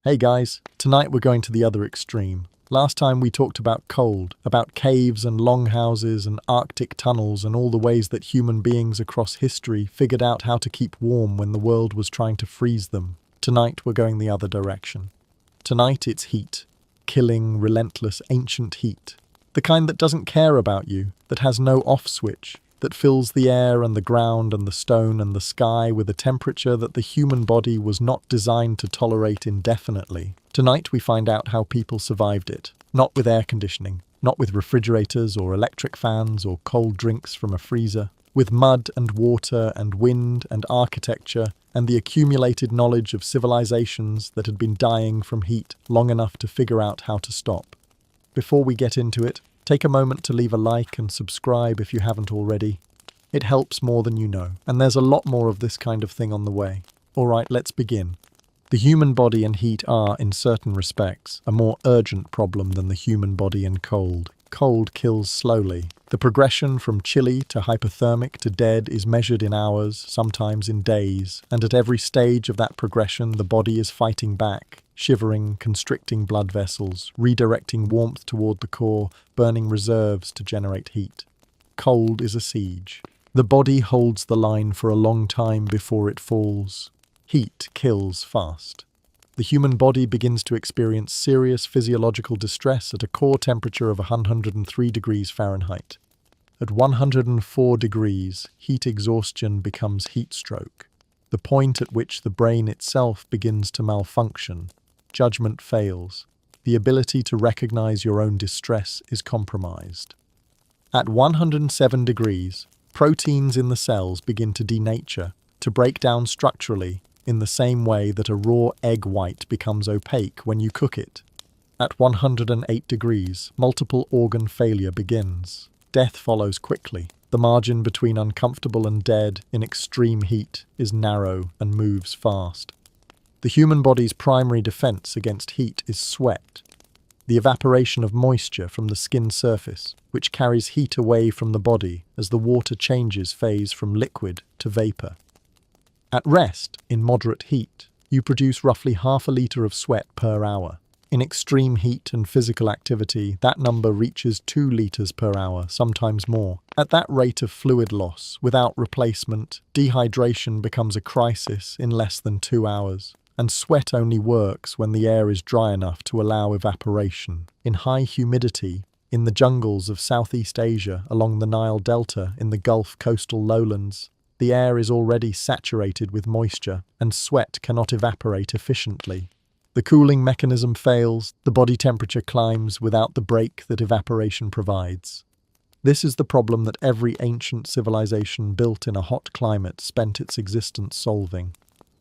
Hey guys, tonight we're going to the other extreme. Last time we talked about cold, about caves and longhouses and Arctic tunnels and all the ways that human beings across history figured out how to keep warm when the world was trying to freeze them. Tonight we're going the other direction. Tonight it's heat. Killing, relentless, ancient heat. The kind that doesn't care about you, that has no off switch, that fills the air and the ground and the stone and the sky with a temperature that the human body was not designed to tolerate indefinitely. Tonight we find out how people survived it. Not with air conditioning, not with refrigerators or electric fans or cold drinks from a freezer. With mud and water and wind and architecture and the accumulated knowledge of civilizations that had been dying from heat long enough to figure out how to stop. Before we get into it, take a moment to leave a like and subscribe if you haven't already. It helps more than you know, and there's a lot more of this kind of thing on the way. Alright, let's begin. The human body and heat are, in certain respects, a more urgent problem than the human body and cold. Cold kills slowly. The progression from chilly to hypothermic to dead is measured in hours, sometimes in days, and at every stage of that progression the body is fighting back, shivering, constricting blood vessels, redirecting warmth toward the core, burning reserves to generate heat. Cold is a siege. The body holds the line for a long time before it falls. Heat kills fast. The human body begins to experience serious physiological distress at a core temperature of 103 degrees Fahrenheit. At 104 degrees, heat exhaustion becomes heat stroke, the point at which the brain itself begins to malfunction. Judgment fails. The ability to recognize your own distress is compromised. At 107 degrees, proteins in the cells begin to denature, to break down structurally, in the same way that a raw egg white becomes opaque when you cook it. At 108 degrees, multiple organ failure begins. Death follows quickly. The margin between uncomfortable and dead in extreme heat is narrow and moves fast. The human body's primary defense against heat is sweat, the evaporation of moisture from the skin surface, which carries heat away from the body as the water changes phase from liquid to vapor. At rest, in moderate heat, you produce roughly half a liter of sweat per hour. In extreme heat and physical activity, that number reaches 2 liters per hour, sometimes more. At that rate of fluid loss, without replacement, dehydration becomes a crisis in less than 2 hours. And sweat only works when the air is dry enough to allow evaporation. In high humidity, in the jungles of Southeast Asia, along the Nile Delta, in the Gulf coastal lowlands, the air is already saturated with moisture, and sweat cannot evaporate efficiently. The cooling mechanism fails, the body temperature climbs without the break that evaporation provides. This is the problem that every ancient civilization built in a hot climate spent its existence solving.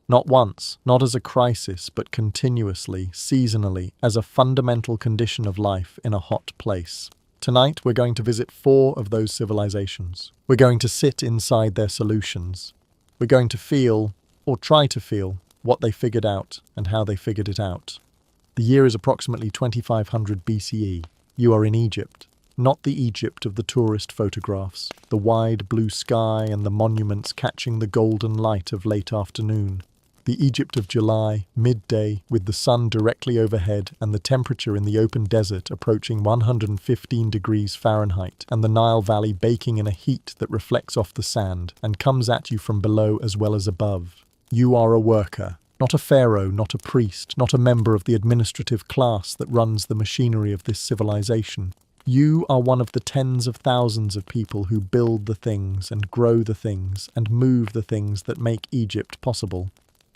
Not once, not as a crisis, but continuously, seasonally, as a fundamental condition of life in a hot place. Tonight, we're going to visit 4 of those civilizations. We're going to sit inside their solutions. We're going to feel, or try to feel, what they figured out and how they figured it out. The year is approximately 2500 BCE. You are in Egypt. Not the Egypt of the tourist photographs, the wide blue sky and the monuments catching the golden light of late afternoon. The Egypt of July, midday, with the sun directly overhead and the temperature in the open desert approaching 115 degrees Fahrenheit, and the Nile Valley baking in a heat that reflects off the sand and comes at you from below as well as above. You are a worker, not a pharaoh, not a priest, not a member of the administrative class that runs the machinery of this civilization. You are one of the tens of thousands of people who build the things and grow the things and move the things that make Egypt possible.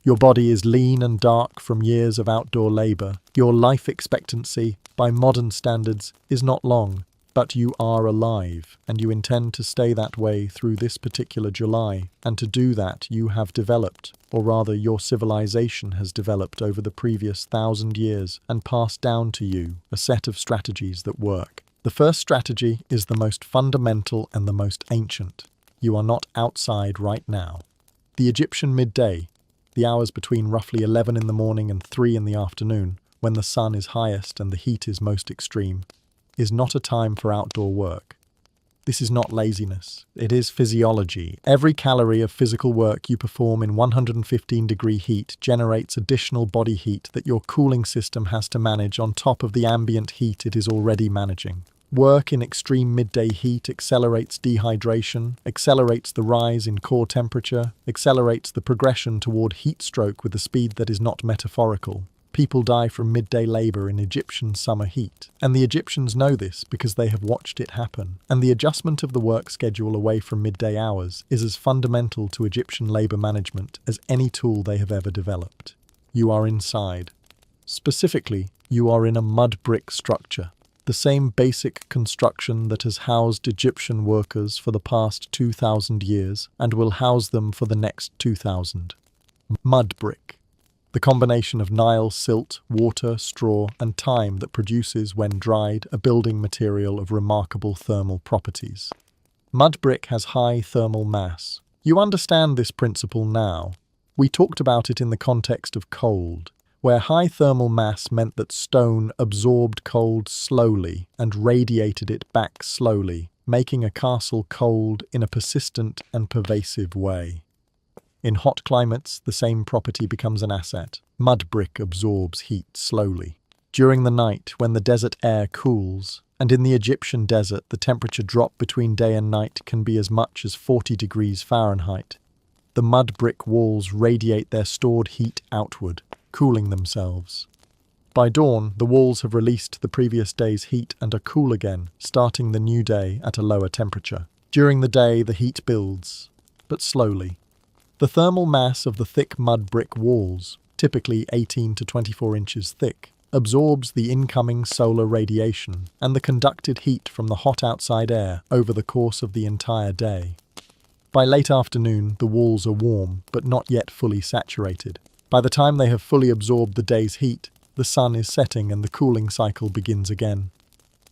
Your body is lean and dark from years of outdoor labor. Your life expectancy, by modern standards, is not long, but you are alive, and you intend to stay that way through this particular July. And to do that, you have developed, or rather your civilization has developed over the previous 1,000 years and passed down to you a set of strategies that work. The first strategy is the most fundamental and the most ancient. You are not outside right now. The Egyptian midday, the hours between roughly 11 in the morning and 3 in the afternoon, when the sun is highest and the heat is most extreme, is not a time for outdoor work. This is not laziness. It is physiology. Every calorie of physical work you perform in 115-degree heat generates additional body heat that your cooling system has to manage on top of the ambient heat it is already managing. Work in extreme midday heat accelerates dehydration, accelerates the rise in core temperature, accelerates the progression toward heat stroke with a speed that is not metaphorical. People die from midday labor in Egyptian summer heat, and the Egyptians know this because they have watched it happen. And the adjustment of the work schedule away from midday hours is as fundamental to Egyptian labor management as any tool they have ever developed. You are inside. Specifically, you are in a mud brick structure, the same basic construction that has housed Egyptian workers for the past 2,000 years and will house them for the next 2,000. Mud brick. The combination of Nile silt, water, straw, and time that produces, when dried, a building material of remarkable thermal properties. Mud brick has high thermal mass. You understand this principle now. We talked about it in the context of cold, where high thermal mass meant that stone absorbed cold slowly and radiated it back slowly, making a castle cold in a persistent and pervasive way. In hot climates, the same property becomes an asset. Mud brick absorbs heat slowly. During the night, when the desert air cools, and in the Egyptian desert the temperature drop between day and night can be as much as 40 degrees Fahrenheit, the mud brick walls radiate their stored heat outward, cooling themselves. By dawn, the walls have released the previous day's heat and are cool again, starting the new day at a lower temperature. During the day, the heat builds, but slowly. The thermal mass of the thick mud brick walls, typically 18 to 24 inches thick, absorbs the incoming solar radiation and the conducted heat from the hot outside air over the course of the entire day. By late afternoon, the walls are warm, but not yet fully saturated. By the time they have fully absorbed the day's heat, the sun is setting and the cooling cycle begins again.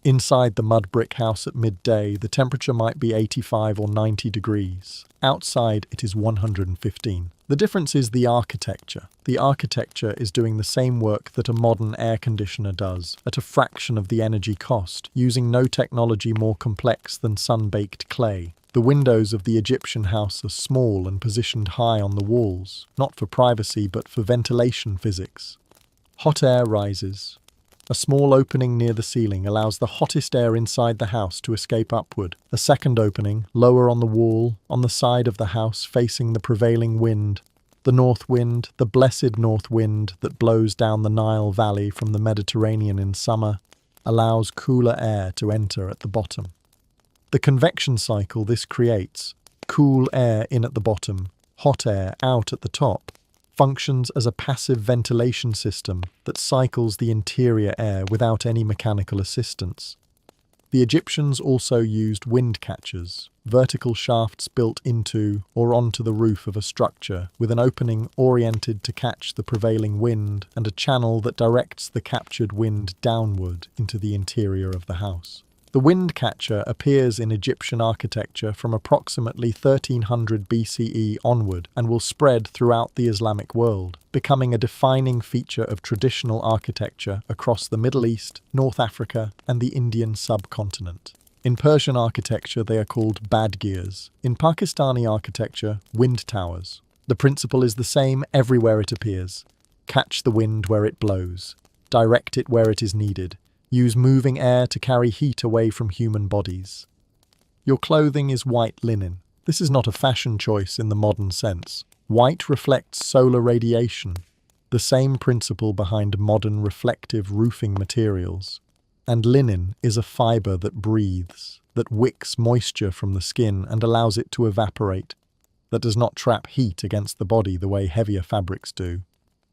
Inside the mud brick house at midday, the temperature might be 85 or 90 degrees. Outside, it is 115. The difference is the architecture. The architecture is doing the same work that a modern air conditioner does, at a fraction of the energy cost, using no technology more complex than sun-baked clay. The windows of the Egyptian house are small and positioned high on the walls, not for privacy but for ventilation physics. Hot air rises. A small opening near the ceiling allows the hottest air inside the house to escape upward. A second opening, lower on the wall, on the side of the house facing the prevailing wind, the north wind, the blessed north wind that blows down the Nile Valley from the Mediterranean in summer, allows cooler air to enter at the bottom. The convection cycle this creates, cool air in at the bottom, hot air out at the top, functions as a passive ventilation system that cycles the interior air without any mechanical assistance. The Egyptians also used wind catchers, vertical shafts built into or onto the roof of a structure with an opening oriented to catch the prevailing wind and a channel that directs the captured wind downward into the interior of the house. The wind catcher appears in Egyptian architecture from approximately 1300 BCE onward and will spread throughout the Islamic world, becoming a defining feature of traditional architecture across the Middle East, North Africa, and the Indian subcontinent. In Persian architecture, they are called badgirs. In Pakistani architecture, wind towers. The principle is the same everywhere it appears. Catch the wind where it blows. Direct it where it is needed. Use moving air to carry heat away from human bodies. Your clothing is white linen. This is not a fashion choice in the modern sense. White reflects solar radiation, the same principle behind modern reflective roofing materials. And linen is a fiber that breathes, that wicks moisture from the skin and allows it to evaporate, that does not trap heat against the body the way heavier fabrics do.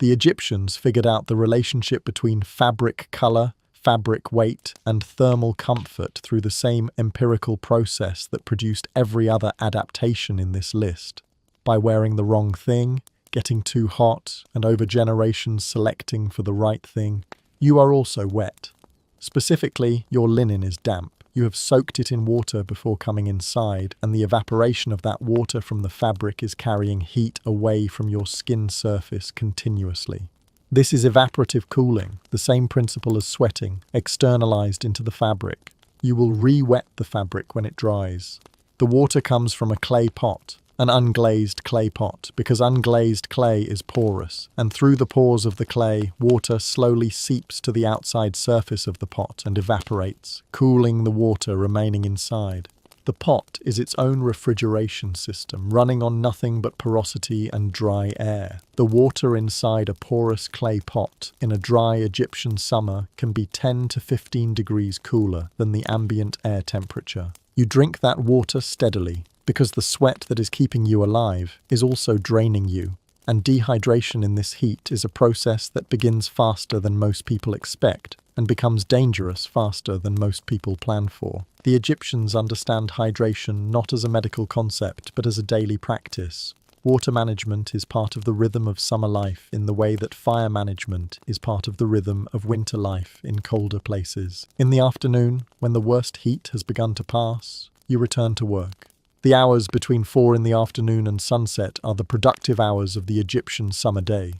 The Egyptians figured out the relationship between fabric color, fabric weight, and thermal comfort through the same empirical process that produced every other adaptation in this list. By wearing the wrong thing, getting too hot, and over generations selecting for the right thing, you are also wet. Specifically, your linen is damp. You have soaked it in water before coming inside, and the evaporation of that water from the fabric is carrying heat away from your skin surface continuously. This is evaporative cooling, the same principle as sweating, externalized into the fabric. You will re-wet the fabric when it dries. The water comes from a clay pot, an unglazed clay pot, because unglazed clay is porous, and through the pores of the clay, water slowly seeps to the outside surface of the pot and evaporates, cooling the water remaining inside. The pot is its own refrigeration system, running on nothing but porosity and dry air. The water inside a porous clay pot in a dry Egyptian summer can be 10 to 15 degrees cooler than the ambient air temperature. You drink that water steadily, because the sweat that is keeping you alive is also draining you, and dehydration in this heat is a process that begins faster than most people expect and becomes dangerous faster than most people plan for. The Egyptians understand hydration not as a medical concept but as a daily practice. Water management is part of the rhythm of summer life in the way that fire management is part of the rhythm of winter life in colder places. In the afternoon, when the worst heat has begun to pass, you return to work. The hours between 4 in the afternoon and sunset are the productive hours of the Egyptian summer day.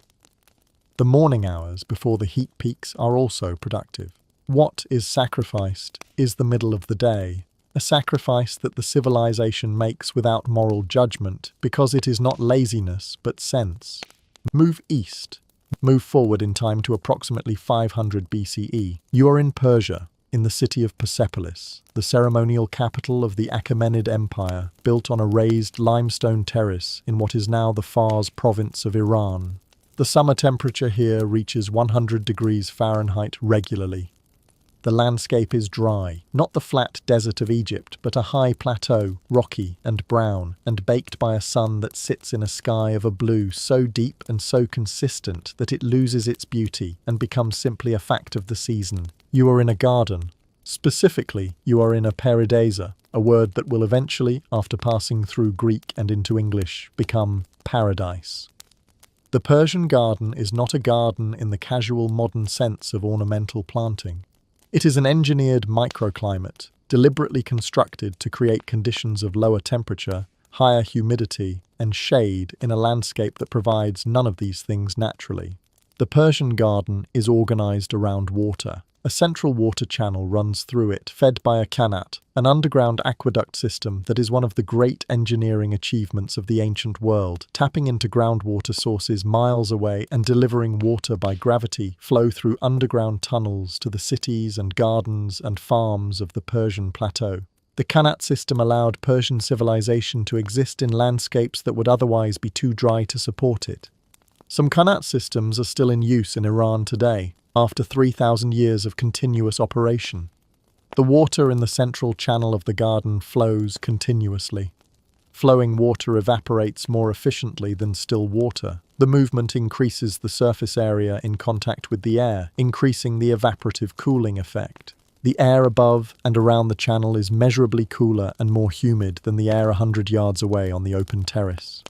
The morning hours before the heat peaks are also productive. What is sacrificed is the middle of the day, a sacrifice that the civilization makes without moral judgment because it is not laziness but sense. Move east. Move forward in time to approximately 500 BCE. You are in Persia, in the city of Persepolis, the ceremonial capital of the Achaemenid Empire, built on a raised limestone terrace in what is now the Fars province of Iran. The summer temperature here reaches 100 degrees Fahrenheit regularly. The landscape is dry, not the flat desert of Egypt, but a high plateau, rocky and brown, and baked by a sun that sits in a sky of a blue so deep and so consistent that it loses its beauty and becomes simply a fact of the season. You are in a garden. Specifically, you are in a paradisa, a word that will eventually, after passing through Greek and into English, become paradise. The Persian garden is not a garden in the casual modern sense of ornamental planting. It is an engineered microclimate, deliberately constructed to create conditions of lower temperature, higher humidity, and shade in a landscape that provides none of these things naturally. The Persian garden is organized around water. A central water channel runs through it, fed by a qanat, an underground aqueduct system that is one of the great engineering achievements of the ancient world, tapping into groundwater sources miles away and delivering water by gravity flow through underground tunnels to the cities and gardens and farms of the Persian plateau. The qanat system allowed Persian civilization to exist in landscapes that would otherwise be too dry to support it. Some qanat systems are still in use in Iran today, after 3,000 years of continuous operation. The water in the central channel of the garden flows continuously. Flowing water evaporates more efficiently than still water. The movement increases the surface area in contact with the air, increasing the evaporative cooling effect. The air above and around the channel is measurably cooler and more humid than the air 100 yards away on the open terrace.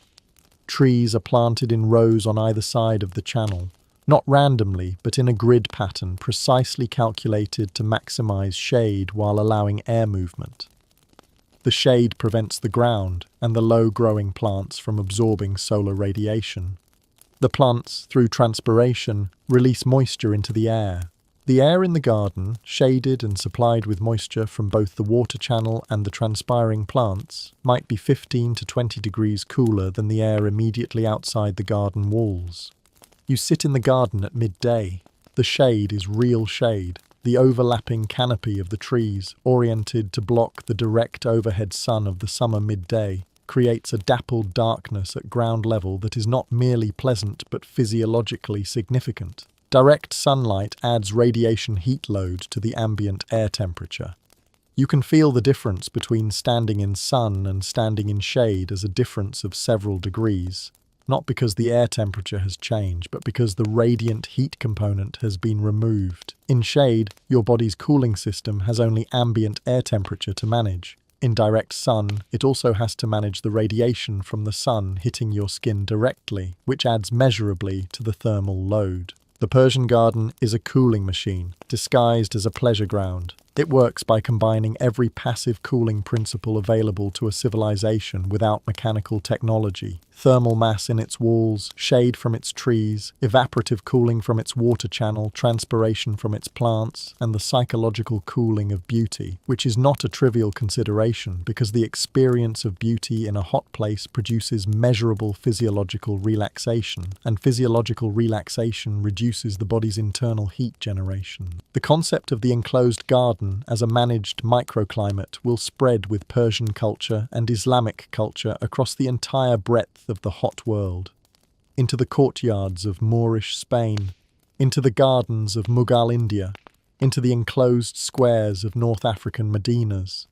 Trees are planted in rows on either side of the channel, not randomly, but in a grid pattern precisely calculated to maximize shade while allowing air movement. The shade prevents the ground and the low-growing plants from absorbing solar radiation. The plants, through transpiration, release moisture into the air. The air in the garden, shaded and supplied with moisture from both the water channel and the transpiring plants, might be 15 to 20 degrees cooler than the air immediately outside the garden walls. You sit in the garden at midday. The shade is real shade, the overlapping canopy of the trees, oriented to block the direct overhead sun of the summer midday, creates a dappled darkness at ground level that is not merely pleasant but physiologically significant. Direct sunlight adds radiation heat load to the ambient air temperature. You can feel the difference between standing in sun and standing in shade as a difference of several degrees. Not because the air temperature has changed, but because the radiant heat component has been removed. In shade, your body's cooling system has only ambient air temperature to manage. In direct sun, it also has to manage the radiation from the sun hitting your skin directly, which adds measurably to the thermal load. The Persian garden is a cooling machine, disguised as a pleasure ground. It works by combining every passive cooling principle available to a civilization without mechanical technology. Thermal mass in its walls, shade from its trees, evaporative cooling from its water channel, transpiration from its plants, and the psychological cooling of beauty, which is not a trivial consideration because the experience of beauty in a hot place produces measurable physiological relaxation, and physiological relaxation reduces the body's internal heat generation. The concept of the enclosed garden as a managed microclimate will spread with Persian culture and Islamic culture across the entire breadth of the hot world, into the courtyards of Moorish Spain, into the gardens of Mughal India, into the enclosed squares of North African Medinas.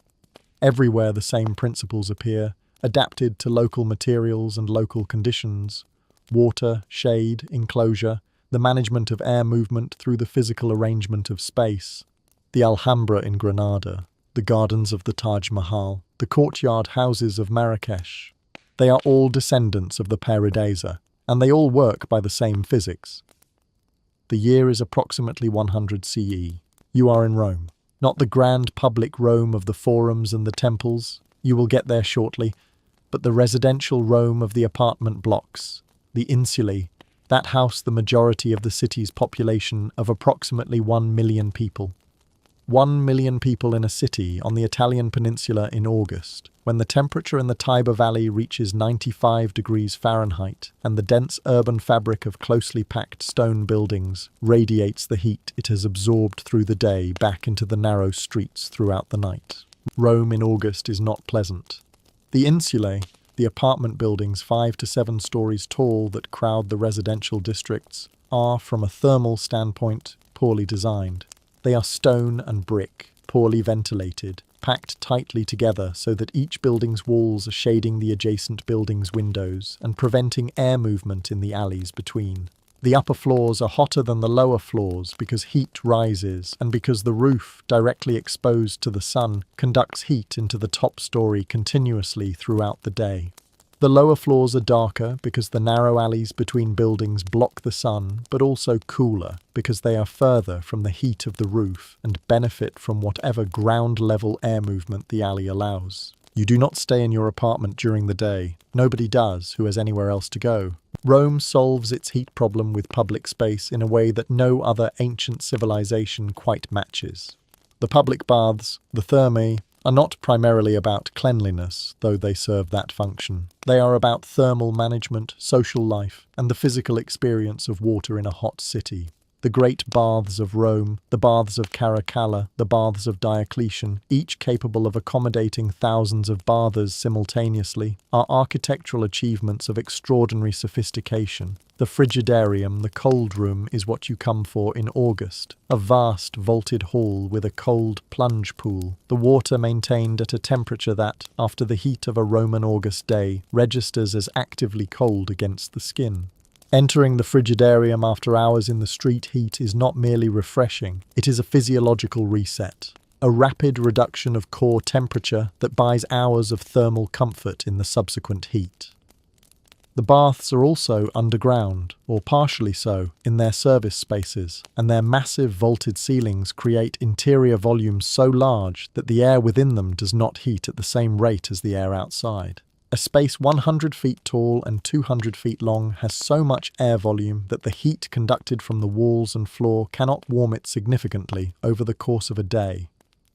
Everywhere the same principles appear, adapted to local materials and local conditions: water, shade, enclosure, the management of air movement through the physical arrangement of space. The Alhambra in Granada, the gardens of the Taj Mahal, the courtyard houses of Marrakesh. They are all descendants of the Paradisa, and they all work by the same physics. The year is approximately 100 CE. You are in Rome. Not the grand public Rome of the forums and the temples, you will get there shortly, but the residential Rome of the apartment blocks, the insulae, that house the majority of the city's population of approximately 1 million people. 1 million people in a city on the Italian peninsula in August, when the temperature in the Tiber Valley reaches 95 degrees Fahrenheit and the dense urban fabric of closely packed stone buildings radiates the heat it has absorbed through the day back into the narrow streets throughout the night. Rome in August is not pleasant. The insulae, the apartment buildings 5 to 7 stories tall that crowd the residential districts, are, from a thermal standpoint, poorly designed. They are stone and brick, poorly ventilated, packed tightly together so that each building's walls are shading the adjacent building's windows and preventing air movement in the alleys between. The upper floors are hotter than the lower floors because heat rises and because the roof, directly exposed to the sun, conducts heat into the top story continuously throughout the day. The lower floors are darker because the narrow alleys between buildings block the sun, but also cooler because they are further from the heat of the roof and benefit from whatever ground-level air movement the alley allows. You do not stay in your apartment during the day. Nobody does who has anywhere else to go. Rome solves its heat problem with public space in a way that no other ancient civilization quite matches. The public baths, the thermae, are not primarily about cleanliness, though they serve that function. They are about thermal management, social life, and the physical experience of water in a hot city. The great baths of Rome, the baths of Caracalla, the baths of Diocletian, each capable of accommodating thousands of bathers simultaneously, are architectural achievements of extraordinary sophistication. The frigidarium, the cold room, is what you come for in August. A vast vaulted hall with a cold plunge pool, the water maintained at a temperature that, after the heat of a Roman August day, registers as actively cold against the skin. Entering the frigidarium after hours in the street heat is not merely refreshing, it is a physiological reset. A rapid reduction of core temperature that buys hours of thermal comfort in the subsequent heat. The baths are also underground, or partially so, in their service spaces, and their massive vaulted ceilings create interior volumes so large that the air within them does not heat at the same rate as the air outside. A space 100 feet tall and 200 feet long has so much air volume that the heat conducted from the walls and floor cannot warm it significantly over the course of a day.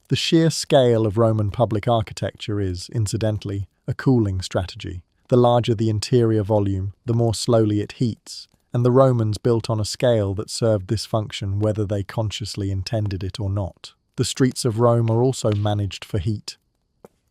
The sheer scale of Roman public architecture is, incidentally, a cooling strategy. The larger the interior volume, the more slowly it heats, and the Romans built on a scale that served this function whether they consciously intended it or not. The streets of Rome are also managed for heat.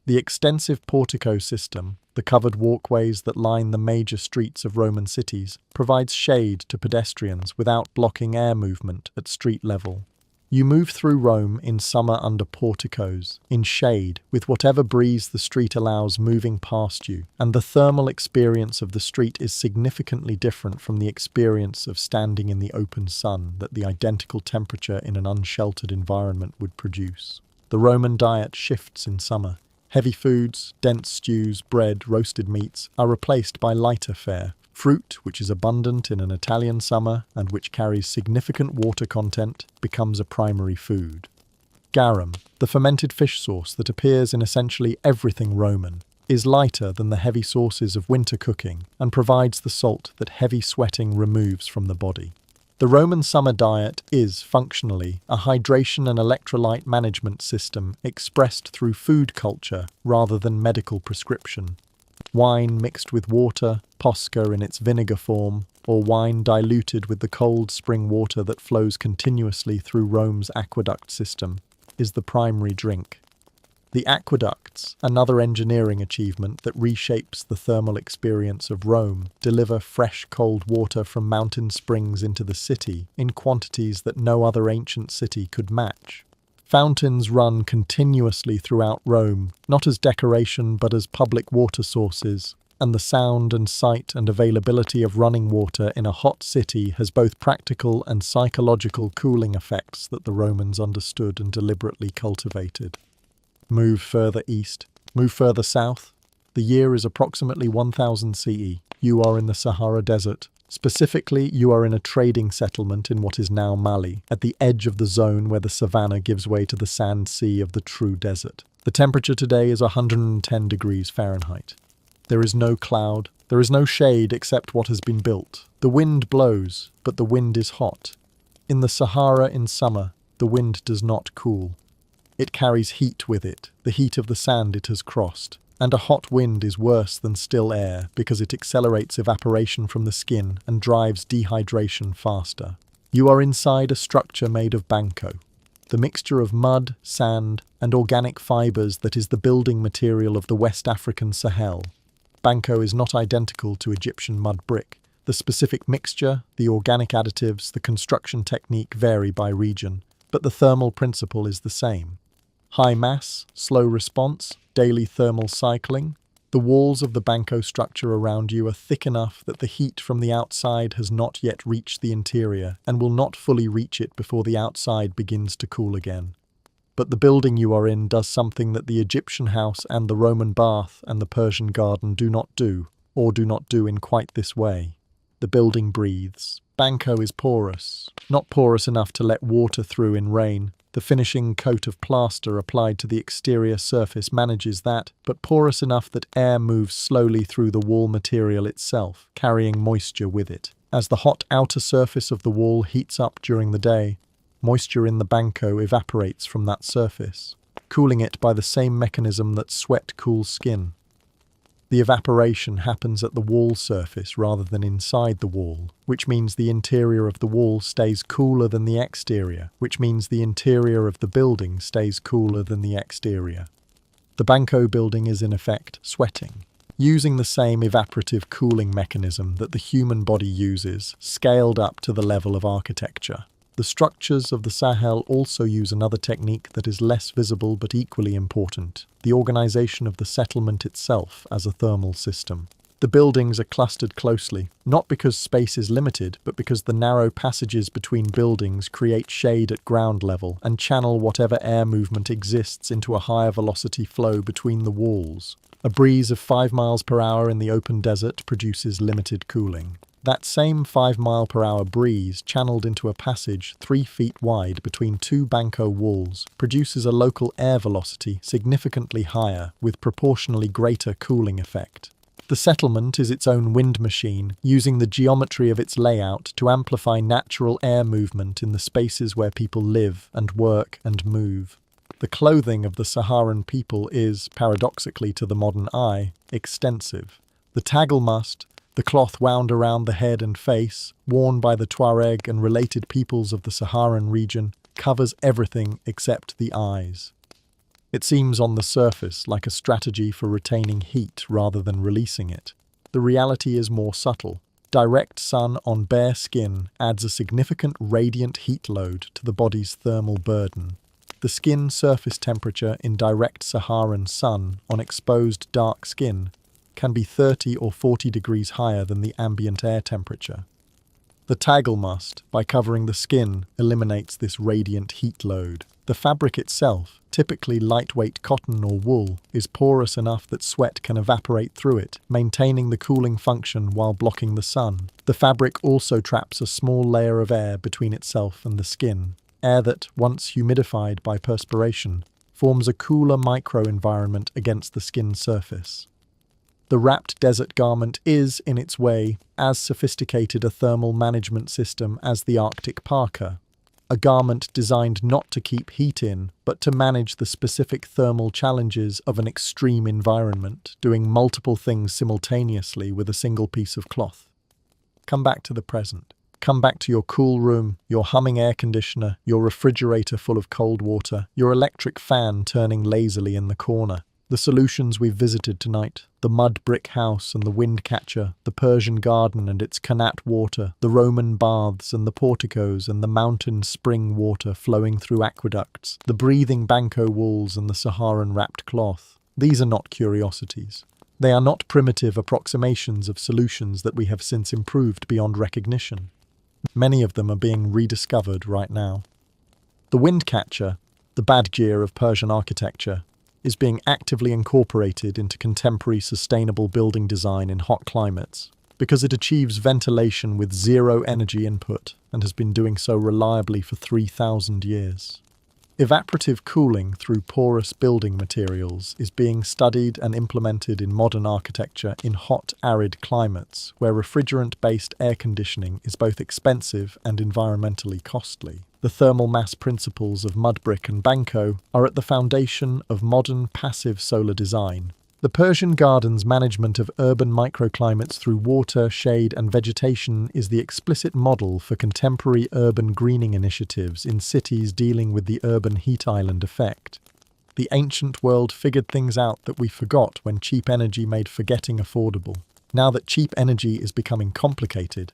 The extensive portico system, the covered walkways that line the major streets of Roman cities, provides shade to pedestrians without blocking air movement at street level. You move through Rome in summer under porticos, in shade, with whatever breeze the street allows moving past you, and the thermal experience of the street is significantly different from the experience of standing in the open sun that the identical temperature in an unsheltered environment would produce. The Roman diet shifts in summer. Heavy foods, dense stews, bread, roasted meats are replaced by lighter fare. Fruit, which is abundant in an Italian summer and which carries significant water content, becomes a primary food. Garum, the fermented fish sauce that appears in essentially everything Roman, is lighter than the heavy sauces of winter cooking and provides the salt that heavy sweating removes from the body. The Roman summer diet is, functionally, a hydration and electrolyte management system expressed through food culture rather than medical prescription. Wine mixed with water, posca in its vinegar form, or wine diluted with the cold spring water that flows continuously through Rome's aqueduct system, is the primary drink. The aqueducts, another engineering achievement that reshapes the thermal experience of Rome, deliver fresh cold water from mountain springs into the city in quantities that no other ancient city could match. Fountains run continuously throughout Rome, not as decoration but as public water sources, and the sound and sight and availability of running water in a hot city has both practical and psychological cooling effects that the Romans understood and deliberately cultivated. Move further east, move further south. The year is approximately 1000 CE. You are in the Sahara Desert. Specifically, you are in a trading settlement in what is now Mali, at the edge of the zone where the savanna gives way to the sand sea of the true desert. The temperature today is 110 degrees Fahrenheit. There is no cloud, there is no shade except what has been built. The wind blows, but the wind is hot. In the Sahara in summer, the wind does not cool. It carries heat with it, the heat of the sand it has crossed. And a hot wind is worse than still air because it accelerates evaporation from the skin and drives dehydration faster. You are inside a structure made of banco, the mixture of mud, sand, and organic fibers that is the building material of the West African Sahel. Banco is not identical to Egyptian mud brick. The specific mixture, the organic additives, the construction technique vary by region, but the thermal principle is the same. High mass, slow response, daily thermal cycling. The walls of the banco structure around you are thick enough that the heat from the outside has not yet reached the interior and will not fully reach it before the outside begins to cool again. But the building you are in does something that the Egyptian house and the Roman bath and the Persian garden do not do, or do not do in quite this way. The building breathes. Banco is porous, not porous enough to let water through in rain. The finishing coat of plaster applied to the exterior surface manages that, but porous enough that air moves slowly through the wall material itself, carrying moisture with it. As the hot outer surface of the wall heats up during the day, moisture in the banco evaporates from that surface, cooling it by the same mechanism that sweat cools skin. The evaporation happens at the wall surface rather than inside the wall, which means the interior of the wall stays cooler than the exterior, which means the interior of the building stays cooler than the exterior. The banco building is in effect sweating, using the same evaporative cooling mechanism that the human body uses, scaled up to the level of architecture. The structures of the Sahel also use another technique that is less visible but equally important, the organization of the settlement itself as a thermal system. The buildings are clustered closely, not because space is limited, but because the narrow passages between buildings create shade at ground level and channel whatever air movement exists into a higher velocity flow between the walls. A breeze of 5 miles per hour in the open desert produces limited cooling. That same 5-mile-per-hour breeze, channeled into a passage 3 feet wide between two banco walls, produces a local air velocity significantly higher, with proportionally greater cooling effect. The settlement is its own wind machine, using the geometry of its layout to amplify natural air movement in the spaces where people live and work and move. The clothing of the Saharan people is, paradoxically to the modern eye, extensive. The tagelmust, the cloth wound around the head and face, worn by the Tuareg and related peoples of the Saharan region, covers everything except the eyes. It seems on the surface like a strategy for retaining heat rather than releasing it. The reality is more subtle. Direct sun on bare skin adds a significant radiant heat load to the body's thermal burden. The skin surface temperature in direct Saharan sun on exposed dark skin can be 30 or 40 degrees higher than the ambient air temperature. The tagelmust, by covering the skin, eliminates this radiant heat load. The fabric itself, typically lightweight cotton or wool, is porous enough that sweat can evaporate through it, maintaining the cooling function while blocking the sun. The fabric also traps a small layer of air between itself and the skin, air that, once humidified by perspiration, forms a cooler microenvironment against the skin surface. The wrapped desert garment is, in its way, as sophisticated a thermal management system as the Arctic parka, a garment designed not to keep heat in, but to manage the specific thermal challenges of an extreme environment, doing multiple things simultaneously with a single piece of cloth. Come back to the present. Come back to your cool room, your humming air conditioner, your refrigerator full of cold water, your electric fan turning lazily in the corner. The solutions we've visited tonight, the mud brick house and the wind catcher, the Persian garden and its Qanat water, the Roman baths and the porticos and the mountain spring water flowing through aqueducts, the breathing Banco walls and the Saharan wrapped cloth. These are not curiosities. They are not primitive approximations of solutions that we have since improved beyond recognition. Many of them are being rediscovered right now. The wind catcher, the Badgir of Persian architecture, is being actively incorporated into contemporary sustainable building design in hot climates because it achieves ventilation with zero energy input and has been doing so reliably for 3,000 years. Evaporative cooling through porous building materials is being studied and implemented in modern architecture in hot, arid climates where refrigerant-based air conditioning is both expensive and environmentally costly. The thermal mass principles of mud brick and Banco are at the foundation of modern passive solar design. The Persian garden's management of urban microclimates through water, shade and vegetation is the explicit model for contemporary urban greening initiatives in cities dealing with the urban heat island effect. The ancient world figured things out that we forgot when cheap energy made forgetting affordable. Now that cheap energy is becoming complicated,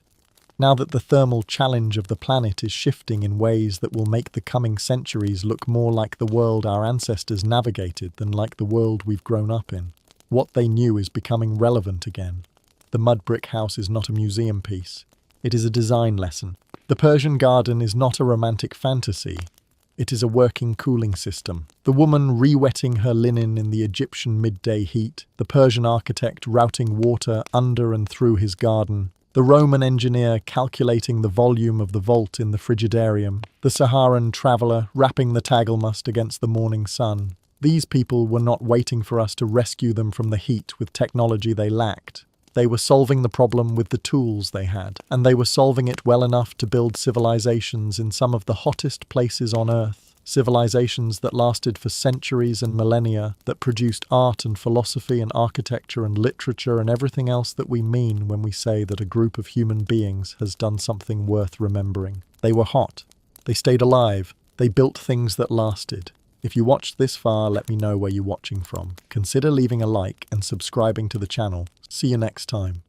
now that the thermal challenge of the planet is shifting in ways that will make the coming centuries look more like the world our ancestors navigated than like the world we've grown up in, what they knew is becoming relevant again. The mud brick house is not a museum piece. It is a design lesson. The Persian garden is not a romantic fantasy. It is a working cooling system. The woman re-wetting her linen in the Egyptian midday heat, the Persian architect routing water under and through his garden, the Roman engineer calculating the volume of the vault in the frigidarium, the Saharan traveller wrapping the tagelmust against the morning sun. These people were not waiting for us to rescue them from the heat with technology they lacked. They were solving the problem with the tools they had, and they were solving it well enough to build civilizations in some of the hottest places on Earth. Civilizations that lasted for centuries and millennia, that produced art and philosophy and architecture and literature and everything else that we mean when we say that a group of human beings has done something worth remembering. They were hot. They stayed alive. They built things that lasted. If you watched this far, let me know where you're watching from. Consider leaving a like and subscribing to the channel. See you next time.